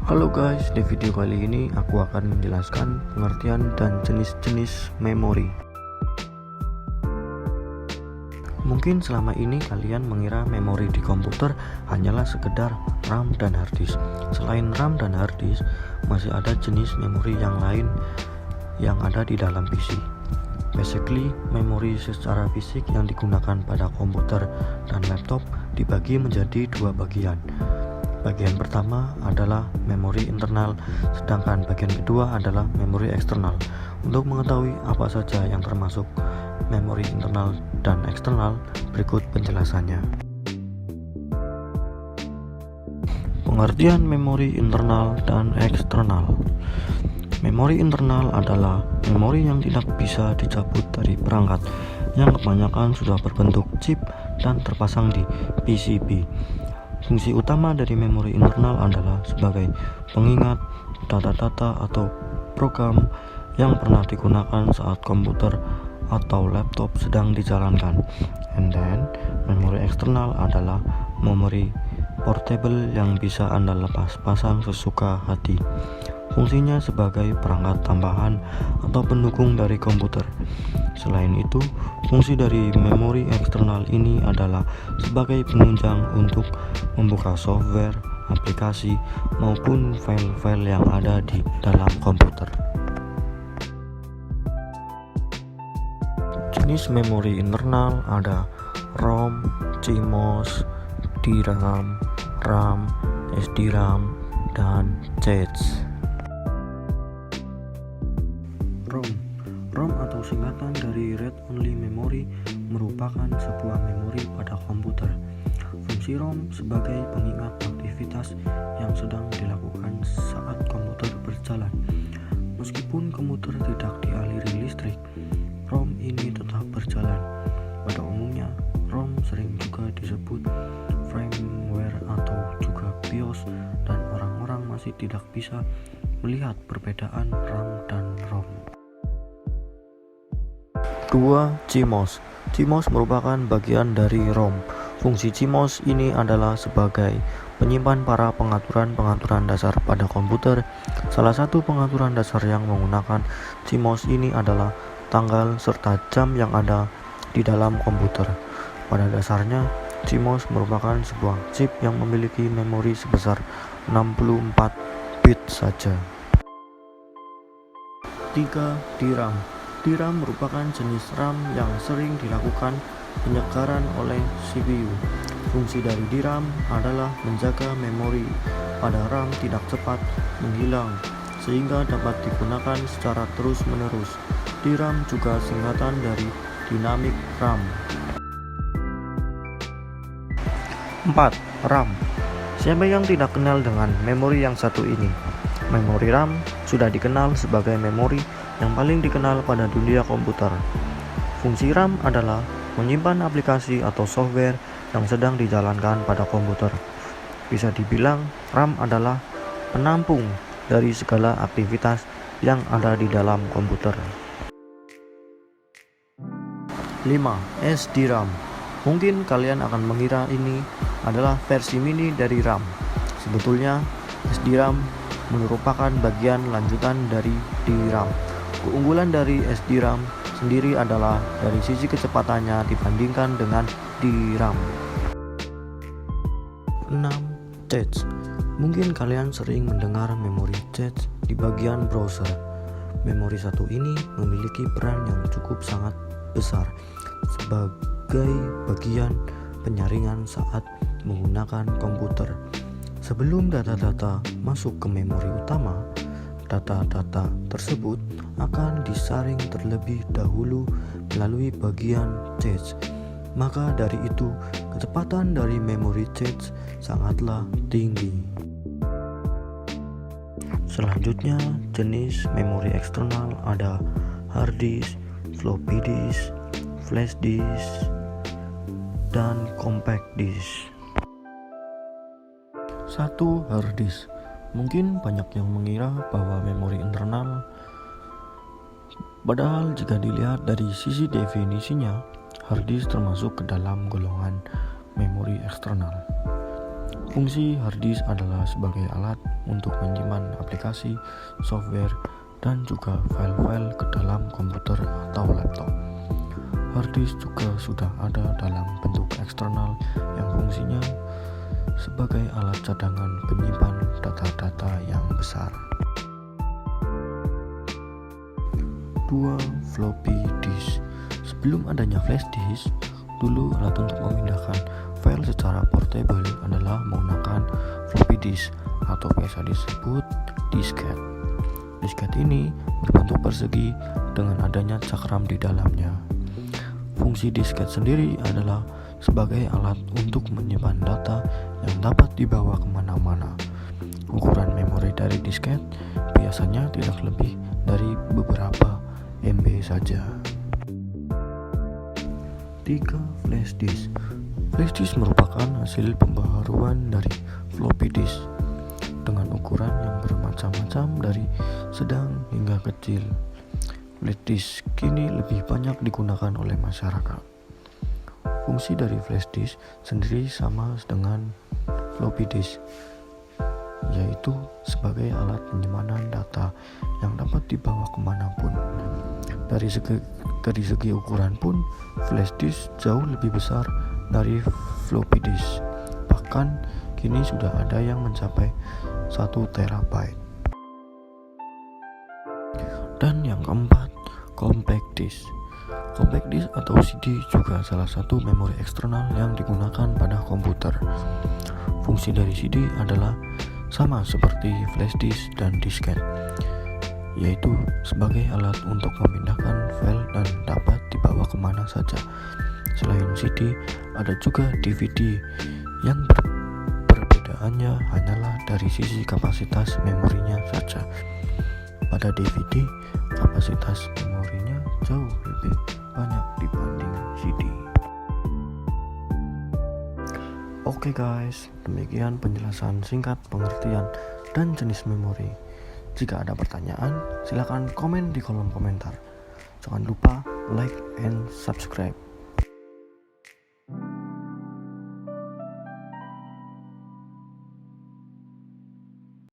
Halo guys, di video kali ini aku akan menjelaskan pengertian dan jenis-jenis memori. Mungkin selama ini kalian mengira memori di komputer hanyalah sekedar RAM dan hard disk. Selain RAM dan hard disk, masih ada jenis memori yang lain yang ada di dalam PC. Basically, memori secara fisik yang digunakan pada komputer dan laptop dibagi menjadi dua bagian. Bagian pertama adalah memori internal, sedangkan bagian kedua adalah memori eksternal. Untuk mengetahui apa saja yang termasuk memori internal dan eksternal, berikut penjelasannya. Pengertian memori internal dan eksternal. Memori internal adalah memori yang tidak bisa dicabut dari perangkat, yang kebanyakan sudah berbentuk chip dan terpasang di PCB. Fungsi utama dari memori internal adalah sebagai pengingat data-data atau program yang pernah digunakan saat komputer atau laptop sedang dijalankan. And then, memori eksternal adalah memori portable yang bisa Anda lepas pasang sesuka hati. Fungsinya sebagai perangkat tambahan atau pendukung dari komputer. Selain itu, fungsi dari memori eksternal ini adalah sebagai penunjang untuk membuka software, aplikasi, maupun file-file yang ada di dalam komputer. Jenis memori internal ada ROM, CMOS, DRAM, RAM, SDRAM, dan cache. ROM atau singkatan dari Read Only Memory merupakan sebuah memori pada komputer. Fungsi ROM sebagai pengingat aktivitas yang sedang dilakukan saat komputer berjalan. Meskipun komputer tidak dialiri listrik, ROM ini tetap berjalan. Pada umumnya, ROM sering juga disebut firmware atau juga BIOS, dan orang-orang masih tidak bisa melihat perbedaan RAM dan ROM. 2. CMOS. CMOS merupakan bagian dari ROM. Fungsi CMOS ini adalah sebagai penyimpan para pengaturan-pengaturan dasar pada komputer. Salah satu pengaturan dasar yang menggunakan CMOS ini adalah tanggal serta jam yang ada di dalam komputer. Pada dasarnya, CMOS merupakan sebuah chip yang memiliki memori sebesar 64 bit saja. 3. DRAM. DRAM merupakan jenis RAM yang sering dilakukan penyegaran oleh CPU. Fungsi dari DRAM adalah menjaga memori pada RAM tidak cepat menghilang, sehingga dapat digunakan secara terus-menerus. DRAM juga singkatan dari Dynamic RAM. 4. RAM. Siapa yang tidak kenal dengan memori yang satu ini? Memori RAM sudah dikenal sebagai memori yang paling dikenal pada dunia komputer. Fungsi RAM adalah menyimpan aplikasi atau software yang sedang dijalankan pada komputer. Bisa dibilang RAM adalah penampung dari segala aktivitas yang ada di dalam komputer. 5. SDRAM. Mungkin kalian akan mengira ini adalah versi mini dari RAM. Sebetulnya SDRAM merupakan bagian lanjutan dari DRAM. Keunggulan dari SDRAM sendiri adalah dari sisi kecepatannya dibandingkan dengan DRAM. 6. Cache. Mungkin kalian sering mendengar memori cache di bagian browser. Memori satu ini memiliki peran yang cukup sangat besar sebagai bagian penyaringan saat menggunakan komputer. Sebelum data-data masuk ke memori utama, data-data tersebut akan disaring terlebih dahulu melalui bagian cache. Maka dari itu, kecepatan dari memori cache sangatlah tinggi. Selanjutnya, jenis memori eksternal ada hard disk, floppy disk, flash disk, dan compact disk. 1. Hard disk. Mungkin banyak yang mengira bahwa memori internal, padahal jika dilihat dari sisi definisinya, hard disk termasuk ke dalam golongan memori eksternal. Fungsi hard disk adalah sebagai alat untuk menyimpan aplikasi, software, dan juga file-file ke dalam komputer atau laptop. Hard disk juga sudah ada dalam bentuk eksternal yang fungsinya sebagai alat cadangan penyimpan data-data yang besar. 2. Floppy disk. Sebelum adanya flash disk, dulu alat untuk memindahkan file secara portable adalah menggunakan floppy disk atau biasa disebut disket. Disket ini berbentuk persegi dengan adanya cakram di dalamnya. Fungsi disket sendiri adalah sebagai alat untuk menyimpan data yang dapat dibawa kemana-mana. Ukuran memori dari disket biasanya tidak lebih dari beberapa MB saja. 3. Flash disk. Flash disk merupakan hasil pembaharuan dari floppy disk dengan ukuran yang bermacam-macam dari sedang hingga kecil. Flash disk kini lebih banyak digunakan oleh masyarakat. Fungsi dari flash disk sendiri sama dengan floppy disk, yaitu sebagai alat penyimpanan data yang dapat dibawa kemanapun. Dari segi ukuran pun, flash disk jauh lebih besar dari floppy disk. Bahkan kini sudah ada yang mencapai 1 terabyte. Dan yang keempat, compact disk. Compact disk atau CD juga salah satu memori eksternal yang digunakan pada komputer. Fungsi dari CD adalah sama seperti flash disk dan disket, yaitu sebagai alat untuk memindahkan file dan dapat dibawa kemana saja. Selain CD, ada juga DVD yang perbedaannya hanyalah dari sisi kapasitas memorinya saja. Pada DVD, kapasitas memorinya jauh lebih banyak dibanding CD. Oke guys, demikian penjelasan singkat pengertian dan jenis memori. Jika ada pertanyaan, silakan komen di kolom komentar. Jangan lupa like and subscribe.